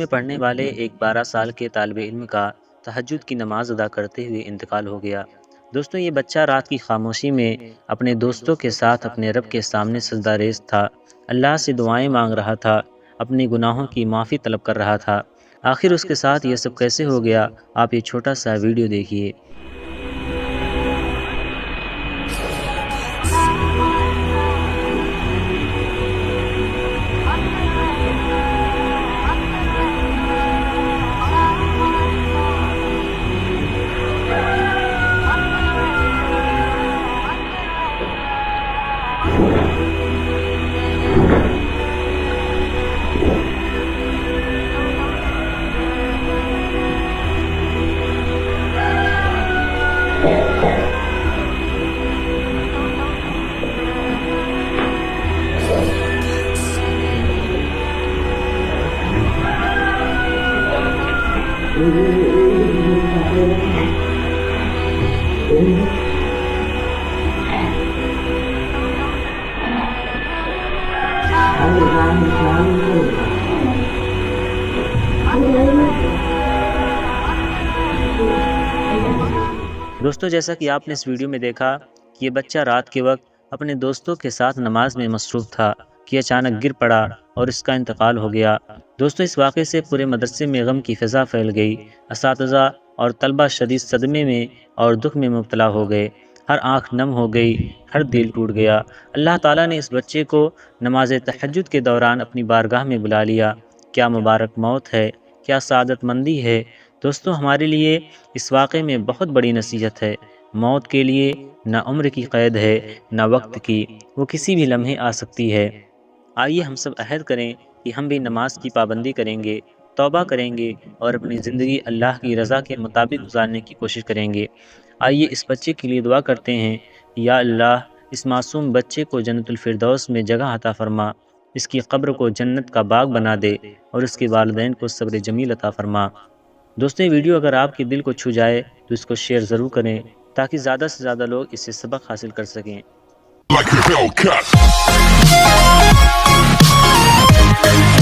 में पढ़ने वाले एक 12 साल के तालिबे इल्म का तहज्जुद की नमाज अदा करते हुए इंतकाल हो गया। दोस्तों, ये बच्चा रात की खामोशी में अपने दोस्तों के साथ अपने रब के सामने सजदा रेज़ था, अल्लाह से दुआएं मांग रहा था, अपने गुनाहों की माफ़ी तलब कर रहा था। आखिर उसके साथ ये सब कैसे हो गया? आप ये छोटा सा वीडियो देखिए। दोस्तों, जैसा कि आपने इस वीडियो में देखा कि ये बच्चा रात के वक्त अपने दोस्तों के साथ नमाज में मसरूफ़ था कि अचानक गिर पड़ा और इसका इंतकाल हो गया। दोस्तों, इस वाक़े से पूरे मदरसे में गम की फ़िज़ा फैल गई। असातिज़ा और तलबा शदीद सदमे में और दुख में मुब्तला हो गए। हर आँख नम हो गई, हर दिल टूट गया। अल्लाह ताला ने इस बच्चे को नमाज तहज्जुद के दौरान अपनी बारगाह में बुला लिया। क्या मुबारक मौत है, क्या सादतमंदी है। दोस्तों, हमारे लिए इस वाक़े में बहुत बड़ी नसीहत है। मौत के लिए न उम्र की क़ैद है, न वक्त की, वो किसी भी लम्हे आ सकती है। आइए हम सब अहद करें कि हम भी नमाज की पाबंदी करेंगे, तौबा करेंगे और अपनी ज़िंदगी अल्लाह की रज़ा के मुताबिक गुजारने की कोशिश करेंगे। आइए इस बच्चे के लिए दुआ करते हैं, या अल्लाह, इस मासूम बच्चे को जन्नतुल फिरदौस में जगह अता फ़रमा, इसकी कब्र को जन्नत का बाग बना दे और उसके वालिदैन को सब्र जमील अता फ़रमा। दोस्तों, ये वीडियो अगर आपके दिल को छू जाए तो इसको शेयर ज़रूर करें ताकि ज़्यादा से ज़्यादा लोग इससे सबक हासिल कर सकें। Like